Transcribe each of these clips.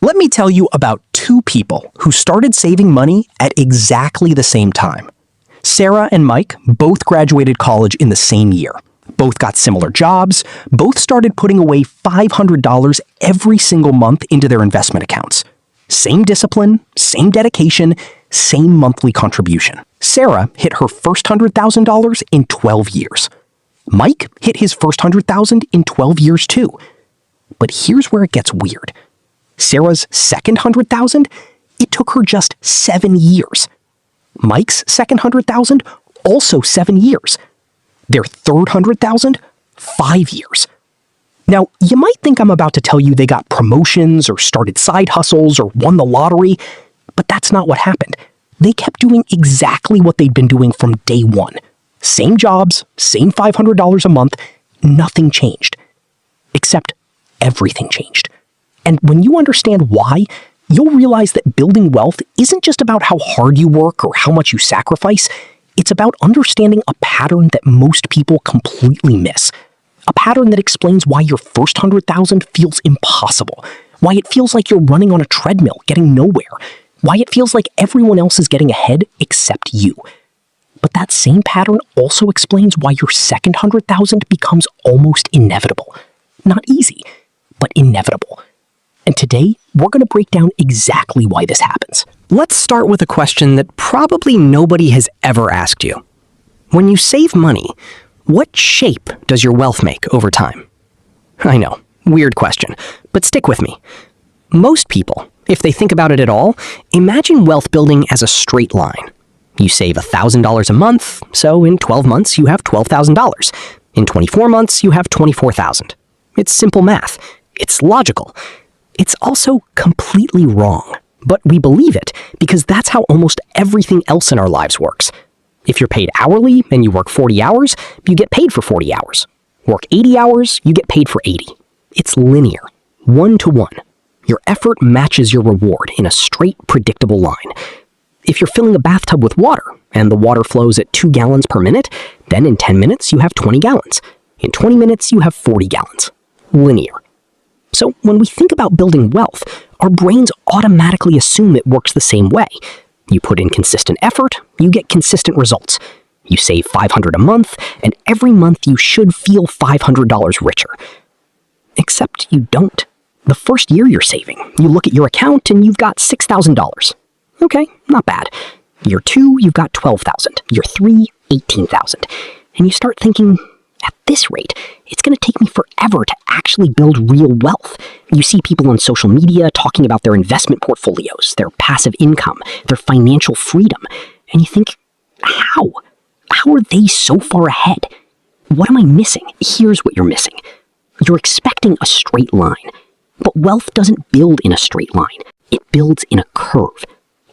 Let me tell you about two people who started saving money at exactly the same time. Sarah and Mike both graduated college in the same year. Both got similar jobs. Both started putting away $500 every single month into their investment accounts. Same discipline, same dedication, same monthly contribution. Sarah hit her first $100,000 in 12 years. Mike hit his first $100,000 in 12 years too. But here's where it gets weird. Sarah's second $100,000, it took her just 7 years. Mike's second $100,000, also 7 years. Their third $100,000, 5 years. Now, you might think I'm about to tell you they got promotions or started side hustles or won the lottery, but that's not what happened. They kept doing exactly what they'd been doing from day one. Same jobs, same $500 a month, nothing changed. Except everything changed. And when you understand why, you'll realize that building wealth isn't just about how hard you work or how much you sacrifice. It's about understanding a pattern that most people completely miss. A pattern that explains why your first $100,000 feels impossible, why it feels like you're running on a treadmill, getting nowhere, why it feels like everyone else is getting ahead except you. But that same pattern also explains why your second $100,000 becomes almost inevitable. Not easy, but inevitable. And today, we're going to break down exactly why this happens. Let's start with a question that probably nobody has ever asked you. When you save money, what shape does your wealth make over time? I know, weird question, but stick with me. Most people, if they think about it at all, imagine wealth building as a straight line. You save $1,000 a month, so in 12 months you have $12,000. In 24 months you have $24,000. It's simple math. It's logical. It's also completely wrong, but we believe it because that's how almost everything else in our lives works. If you're paid hourly and you work 40 hours, you get paid for 40 hours. Work 80 hours, you get paid for 80. It's linear, 1-to-1. Your effort matches your reward in a straight, predictable line. If you're filling a bathtub with water and the water flows at 2 gallons per minute, then in 10 minutes you have 20 gallons. In 20 minutes you have 40 gallons. Linear. So when we think about building wealth, our brains automatically assume it works the same way. You put in consistent effort, you get consistent results. You save $500 a month, and every month you should feel $500 richer. Except you don't. The first year you're saving, you look at your account and you've got $6,000. Okay, not bad. Year 2, you've got $12,000. Year 3, $18,000. And you start thinking, at this rate, it's going to take me forever to actually build real wealth. You see people on social media talking about their investment portfolios, their passive income, their financial freedom, and you think, how? How are they so far ahead? What am I missing? Here's what you're missing. You're expecting a straight line, but wealth doesn't build in a straight line. It builds in a curve,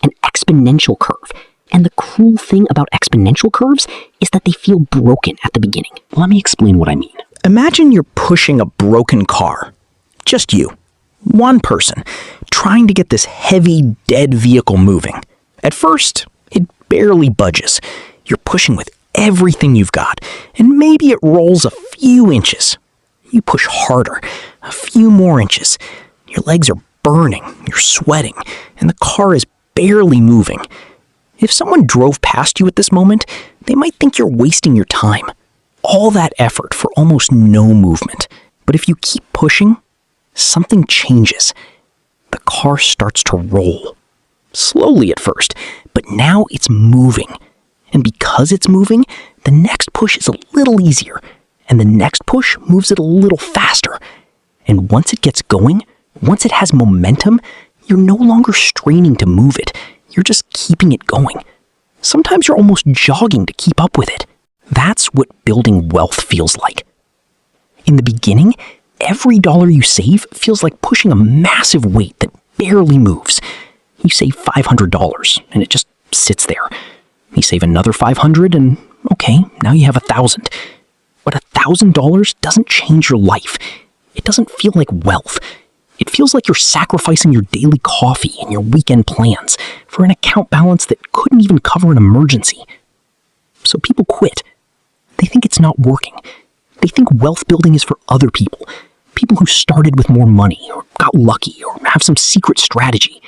an exponential curve. And the cruel thing about exponential curves is that they feel broken at the beginning. Let me explain what I mean. Imagine you're pushing a broken car. Just you. One person, trying to get this heavy, dead vehicle moving. At first, it barely budges. You're pushing with everything you've got, and maybe it rolls a few inches. You push harder, a few more inches. Your legs are burning, you're sweating, and the car is barely moving. If someone drove past you at this moment, they might think you're wasting your time. All that effort for almost no movement. But if you keep pushing, something changes. The car starts to roll. Slowly at first, but now it's moving. And because it's moving, the next push is a little easier. And the next push moves it a little faster. And once it gets going, once it has momentum, you're no longer straining to move it. You're just keeping it going. Sometimes you're almost jogging to keep up with it. That's what building wealth feels like. In the beginning, every dollar you save feels like pushing a massive weight that barely moves. You save $500 and it just sits there. You save another $500 and okay, now you have $1,000. But $1,000 doesn't change your life. It doesn't feel like wealth. It feels like you're sacrificing your daily coffee and your weekend plans for an account balance that couldn't even cover an emergency. So people quit. They think it's not working. They think wealth building is for other people. People who started with more money or got lucky or have some secret strategy.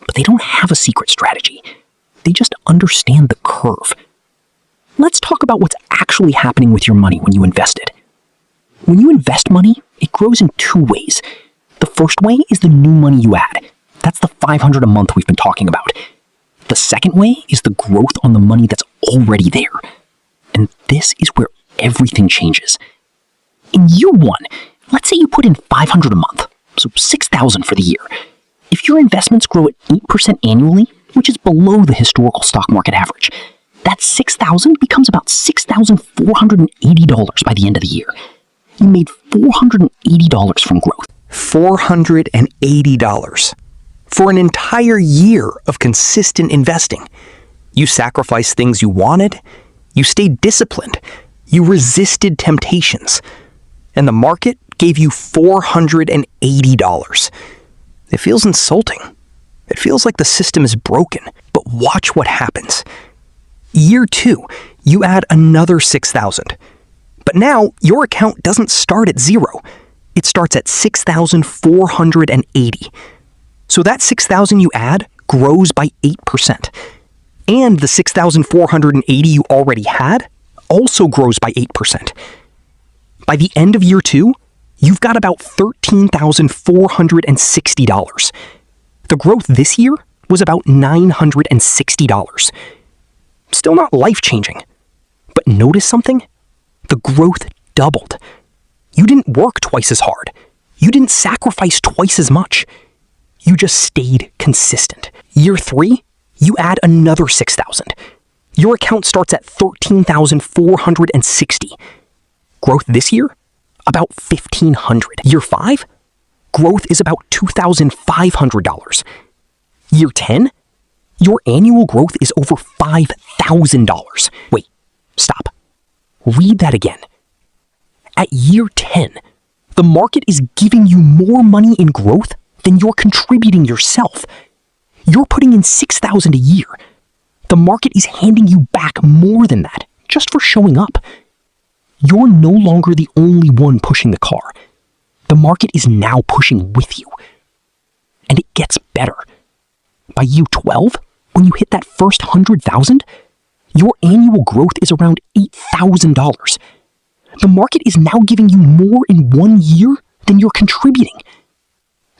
But they don't have a secret strategy. They just understand the curve. Let's talk about what's actually happening with your money when you invest it. When you invest money, it grows in two ways. The first way is the new money you add. That's the $500 a month we've been talking about. The second way is the growth on the money that's already there. And this is where everything changes. In year one, let's say you put in $500 a month, so $6,000 for the year. If your investments grow at 8% annually, which is below the historical stock market average, that $6,000 becomes about $6,480 by the end of the year. You made $480 from growth. $480 for an entire year of consistent investing. You sacrificed things you wanted, you stayed disciplined, you resisted temptations, and the market gave you $480. It feels insulting. It feels like the system is broken, but watch what happens. Year two, you add another $6,000. But now your account doesn't start at zero. It starts at $6,480. So that $6,000 you add grows by 8%. And the $6,480 you already had also grows by 8%. By the end of year two, you've got about $13,460. The growth this year was about $960. Still not life-changing. But notice something? The growth doubled. You didn't work twice as hard. You didn't sacrifice twice as much. You just stayed consistent. Year three, you add another $6,000. Your account starts at $13,460. Growth this year? About $1,500. Year five? Growth is about $2,500. Year 10? Your annual growth is over $5,000. Wait, stop. Read that again. At year 10, the market is giving you more money in growth than you're contributing yourself. You're putting in $6,000 a year. The market is handing you back more than that, just for showing up. You're no longer the only one pushing the car. The market is now pushing with you. And it gets better. By year 12, when you hit that first $100,000, your annual growth is around $8,000. The market is now giving you more in 1 year than you're contributing.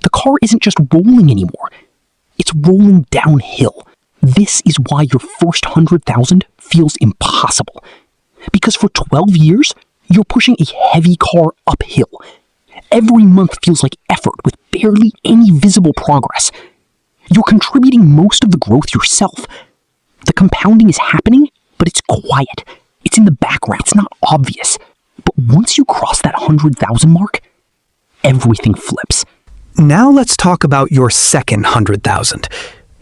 The car isn't just rolling anymore. It's rolling downhill. This is why your first $100,000 feels impossible. Because for 12 years, you're pushing a heavy car uphill. Every month feels like effort with barely any visible progress. You're contributing most of the growth yourself. The compounding is happening, but it's quiet. It's in the background. It's not obvious. But once you cross that 100,000 mark, everything flips. Now let's talk about your second 100,000.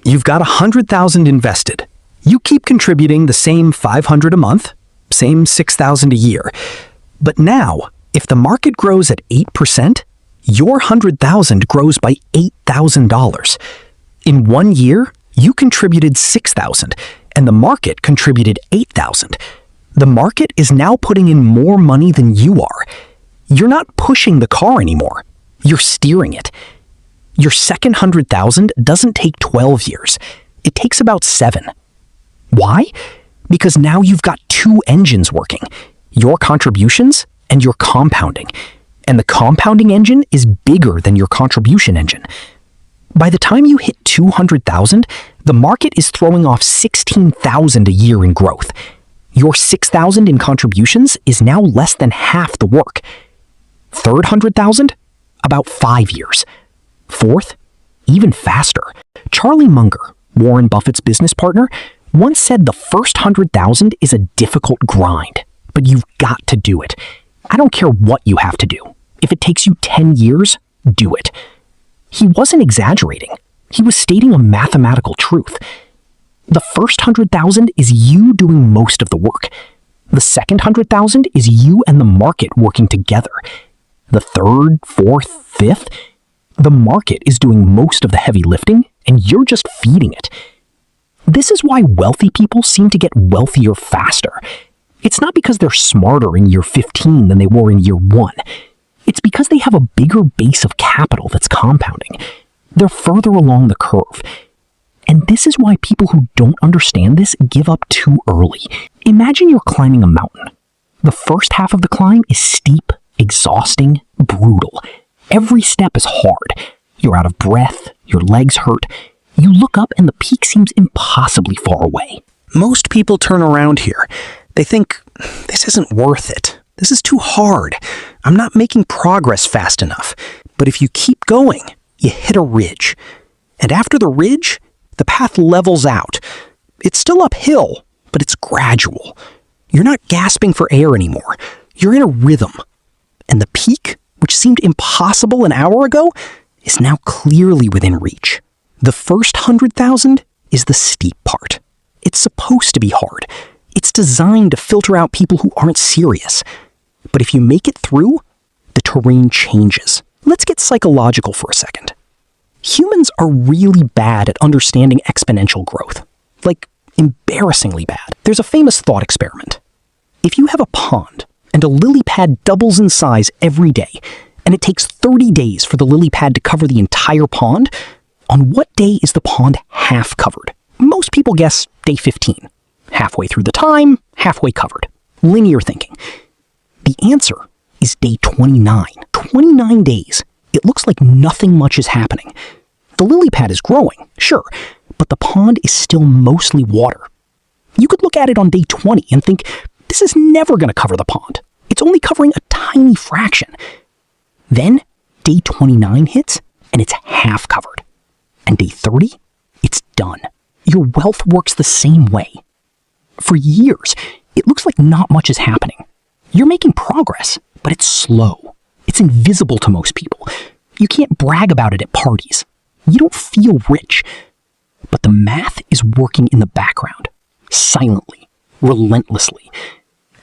You've got 100,000 invested. You keep contributing the same $500 a month, same $6,000 a year. But now, if the market grows at 8%, your 100,000 grows by $8,000. In 1 year, you contributed $6,000, and the market contributed $8,000. The market is now putting in more money than you are. You're not pushing the car anymore. You're steering it. Your second 100,000 doesn't take 12 years. It takes about 7. Why? Because now you've got two engines working, your contributions and your compounding. And the compounding engine is bigger than your contribution engine. By the time you hit 200,000, the market is throwing off 16,000 a year in growth. Your 6,000 in contributions is now less than half the work. Third 100,000? About 5 years. Fourth? Even faster. Charlie Munger, Warren Buffett's business partner, once said the first 100,000 is a difficult grind, but you've got to do it. I don't care what you have to do. If it takes you 10 years, do it. He wasn't exaggerating. He was stating a mathematical truth. The first 100,000 is you doing most of the work. The second 100,000 is you and the market working together. The third, fourth, fifth, the market is doing most of the heavy lifting, and you're just feeding it. This is why wealthy people seem to get wealthier faster. It's not because they're smarter in year 15 than they were in year 1. It's because they have a bigger base of capital that's compounding. They're further along the curve. And this is why people who don't understand this give up too early. Imagine you're climbing a mountain. The first half of the climb is steep, exhausting, brutal. Every step is hard. You're out of breath, your legs hurt. You look up and the peak seems impossibly far away. Most people turn around here. They think, this isn't worth it. This is too hard. I'm not making progress fast enough. But if you keep going, you hit a ridge. And after the ridge, the path levels out. It's still uphill, but it's gradual. You're not gasping for air anymore. You're in a rhythm. And the peak, which seemed impossible an hour ago, is now clearly within reach. The first 100,000 is the steep part. It's supposed to be hard. It's designed to filter out people who aren't serious. But if you make it through, the terrain changes. Let's get psychological for a second. Humans are really bad at understanding exponential growth. Like, embarrassingly bad. There's a famous thought experiment. If you have a pond and a lily pad doubles in size every day, and it takes 30 days for the lily pad to cover the entire pond, on what day is the pond half covered? Most people guess day 15. Halfway through the time, halfway covered. Linear thinking. The answer is day 29. 29 days. It looks like nothing much is happening. The lily pad is growing, sure, but the pond is still mostly water. You could look at it on day 20 and think, this is never going to cover the pond. It's only covering a tiny fraction. Then, day 29 hits, and it's half covered. And day 30, it's done. Your wealth works the same way. For years, it looks like not much is happening. You're making progress, but it's slow. It's invisible to most people. You can't brag about it at parties. You don't feel rich. But the math is working in the background, silently, relentlessly.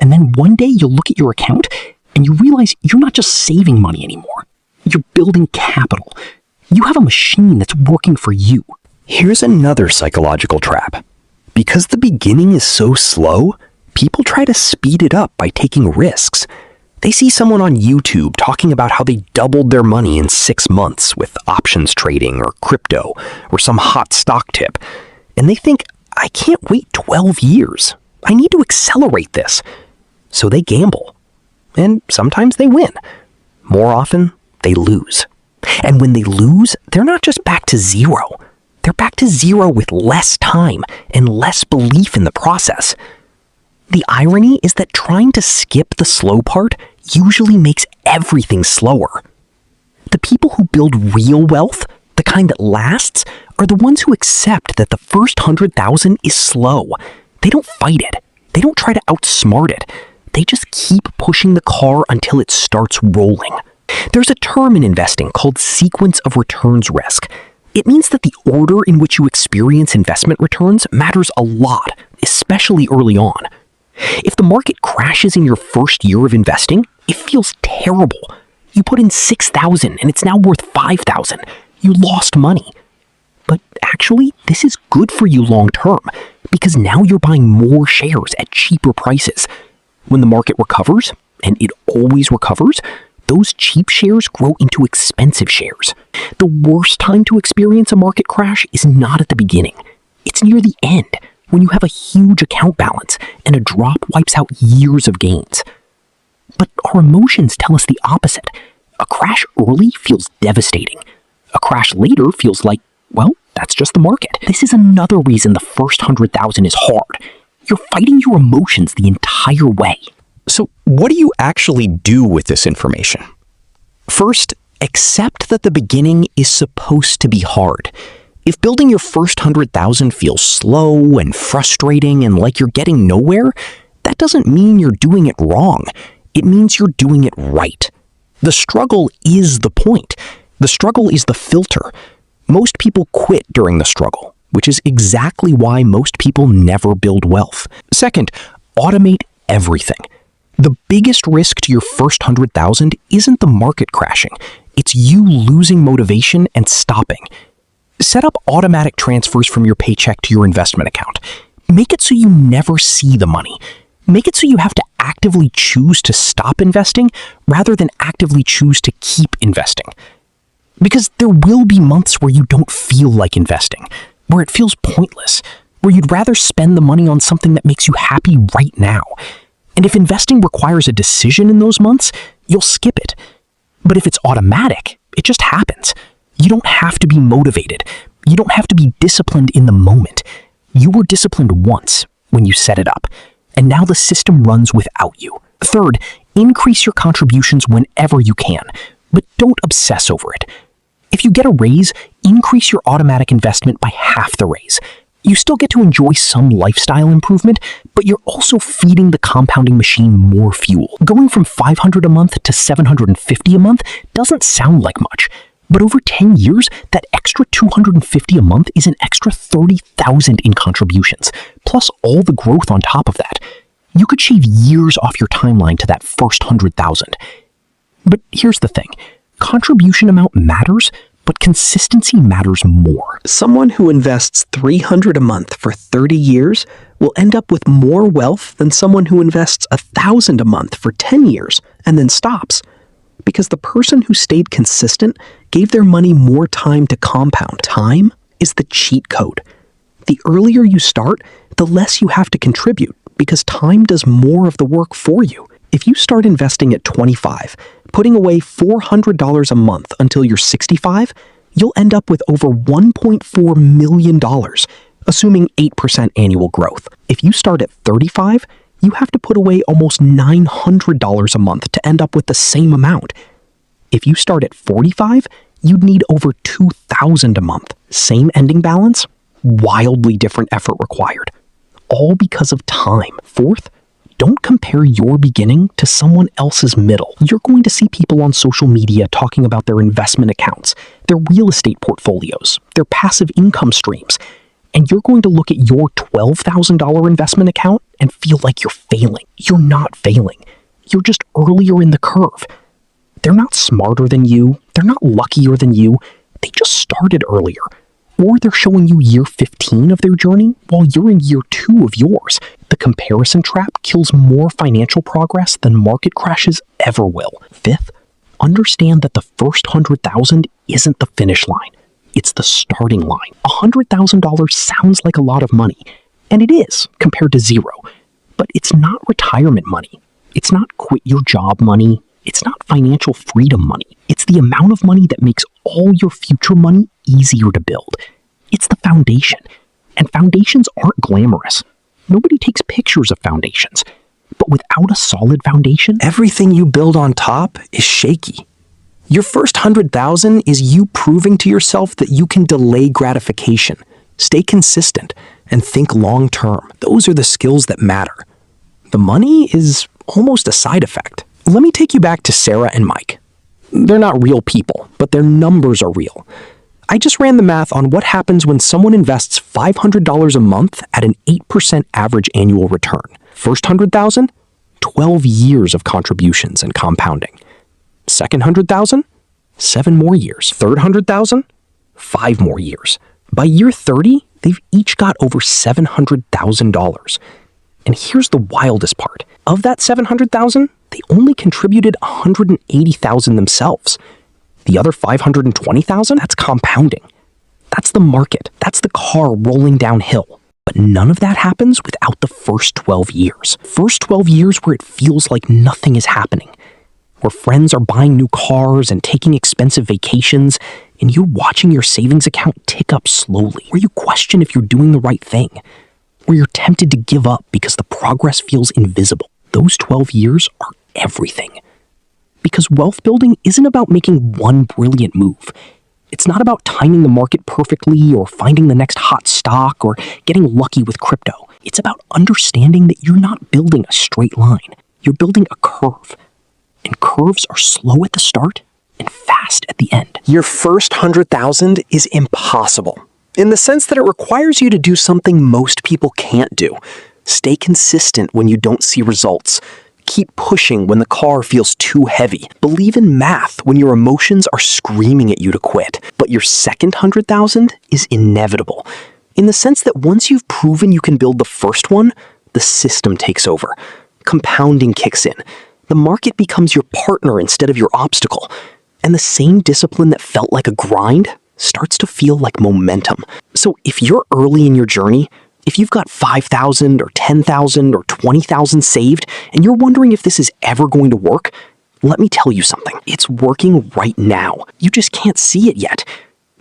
And then one day you'll look at your account and you realize you're not just saving money anymore. You're building capital. You have a machine that's working for you. Here's another psychological trap. Because the beginning is so slow, people try to speed it up by taking risks. They see someone on YouTube talking about how they doubled their money in 6 months with options trading or crypto or some hot stock tip. And they think, I can't wait 12 years. I need to accelerate this. So they gamble. And sometimes they win. More often, they lose. And when they lose, they're not just back to zero. They're back to zero with less time and less belief in the process. The irony is that trying to skip the slow part usually makes everything slower. The people who build real wealth, the kind that lasts, are the ones who accept that the first 100,000 is slow. They don't fight it. They don't try to outsmart it. They just keep pushing the car until it starts rolling. There's a term in investing called sequence of returns risk. It means that the order in which you experience investment returns matters a lot, especially early on. If the market crashes in your first year of investing, it feels terrible. You put in $6,000 and it's now worth $5,000. You lost money. But actually, this is good for you long term, because now you're buying more shares at cheaper prices. When the market recovers, and it always recovers, those cheap shares grow into expensive shares. The worst time to experience a market crash is not at the beginning. It's near the end, when you have a huge account balance and a drop wipes out years of gains. But our emotions tell us the opposite. A crash early feels devastating. A crash later feels like, well, that's just the market. This is another reason the first 100,000 is hard. You're fighting your emotions the entire way. So what do you actually do with this information? First, accept that the beginning is supposed to be hard. If building your first 100,000 feels slow and frustrating and like you're getting nowhere, that doesn't mean you're doing it wrong. It means you're doing it right. The struggle is the point. The struggle is the filter. Most people quit during the struggle, which is exactly why most people never build wealth. Second, automate everything. The biggest risk to your first 100,000 isn't the market crashing. It's you losing motivation and stopping. Set up automatic transfers from your paycheck to your investment account. Make it so you never see the money. Make it so you have to actively choose to stop investing rather than actively choose to keep investing. Because there will be months where you don't feel like investing, where it feels pointless, where you'd rather spend the money on something that makes you happy right now. And if investing requires a decision in those months, you'll skip it. But if it's automatic, it just happens. You don't have to be motivated. You don't have to be disciplined in the moment. You were disciplined once when you set it up, and now the system runs without you. Third, increase your contributions whenever you can, but don't obsess over it. If you get a raise, increase your automatic investment by half the raise. You still get to enjoy some lifestyle improvement, but you're also feeding the compounding machine more fuel. Going from $500 a month to $750 a month doesn't sound like much, but over 10 years, that extra $250 a month is an extra $30,000 in contributions, plus all the growth on top of that. You could shave years off your timeline to that first $100,000. But here's the thing. Contribution amount matters, but consistency matters more. Someone who invests $300 a month for 30 years will end up with more wealth than someone who invests $1,000 a month for 10 years and then stops. Because the person who stayed consistent gave their money more time to compound. Time is the cheat code. The earlier you start, the less you have to contribute, because time does more of the work for you. If you start investing at 25, putting away $400 a month until you're 65, you'll end up with over $1.4 million, assuming 8% annual growth. If you start at 35, you have to put away almost $900 a month to end up with the same amount. If you start at 45, you'd need over $2,000 a month. Same ending balance, wildly different effort required. All because of time. Fourth, don't compare your beginning to someone else's middle. You're going to see people on social media talking about their investment accounts, their real estate portfolios, their passive income streams, and you're going to look at your $12,000 investment account and feel like you're failing. You're not failing. You're just earlier in the curve. They're not smarter than you. They're not luckier than you. They just started earlier. Or they're showing you year 15 of their journey while you're in year 2 of yours. The comparison trap kills more financial progress than market crashes ever will. Fifth, understand that the first $100,000 isn't the finish line. It's the starting line. $100,000 sounds like a lot of money, and it is compared to zero. But it's not retirement money. It's not quit your job money. It's not financial freedom money. It's the amount of money that makes all your future money easier to build. It's the foundation. And foundations aren't glamorous. Nobody takes pictures of foundations. But without a solid foundation, everything you build on top is shaky. Your first $100,000 is you proving to yourself that you can delay gratification, stay consistent, and think long term. Those are the skills that matter. The money is almost a side effect. Let me take you back to Sarah and Mike. They're not real people, but their numbers are real. I just ran the math on what happens when someone invests $500 a month at an 8% average annual return. First $100,000, 12 years of contributions and compounding. Second $100,000, 7 more years. Third $100,000, 5 more years. By year 30, they've each got over $700,000. And here's the wildest part. Of that $700,000, they only contributed $180,000 themselves. The other $520,000, that's compounding. That's the market. That's the car rolling downhill. But none of that happens without the first 12 years. First 12 years where it feels like nothing is happening. Where friends are buying new cars and taking expensive vacations, and you're watching your savings account tick up slowly. Where you question if you're doing the right thing. Where you're tempted to give up because the progress feels invisible. Those 12 years are everything. Because wealth building isn't about making one brilliant move. It's not about timing the market perfectly or finding the next hot stock or getting lucky with crypto. It's about understanding that you're not building a straight line. You're building a curve. And curves are slow at the start and fast at the end. Your first $100,000 is impossible, in the sense that it requires you to do something most people can't do. Stay consistent when you don't see results. Keep pushing when the car feels too heavy. Believe in math when your emotions are screaming at you to quit. But your second $100,000 is inevitable, in the sense that once you've proven you can build the first one, the system takes over. compounding kicks in. The market becomes your partner instead of your obstacle. And the same discipline that felt like a grind starts to feel like momentum. So if you're early in your journey, if you've got 5,000 or 10,000 or 20,000 saved, and you're wondering if this is ever going to work, let me tell you something. It's working right now. You just can't see it yet.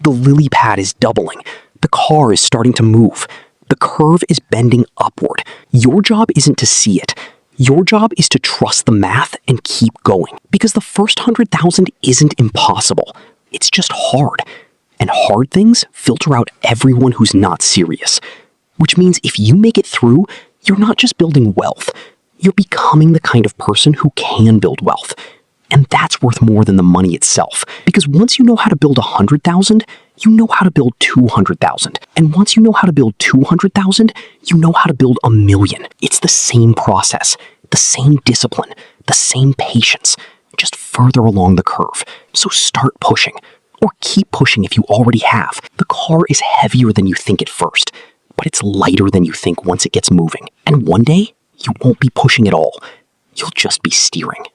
The lily pad is doubling. The car is starting to move. The curve is bending upward. Your job isn't to see it. Your job is to trust the math and keep going. Because the first 100,000 isn't impossible. It's just hard. And hard things filter out everyone who's not serious. Which means if you make it through, you're not just building wealth. You're becoming the kind of person who can build wealth. And that's worth more than the money itself. Because once you know how to build 100,000, you know how to build 200,000. And once you know how to build 200,000, you know how to build 1,000,000. It's the same process, the same discipline, the same patience, just further along the curve. So start pushing. Or keep pushing if you already have. The car is heavier than you think at first, but it's lighter than you think once it gets moving. And one day, you won't be pushing at all. You'll just be steering.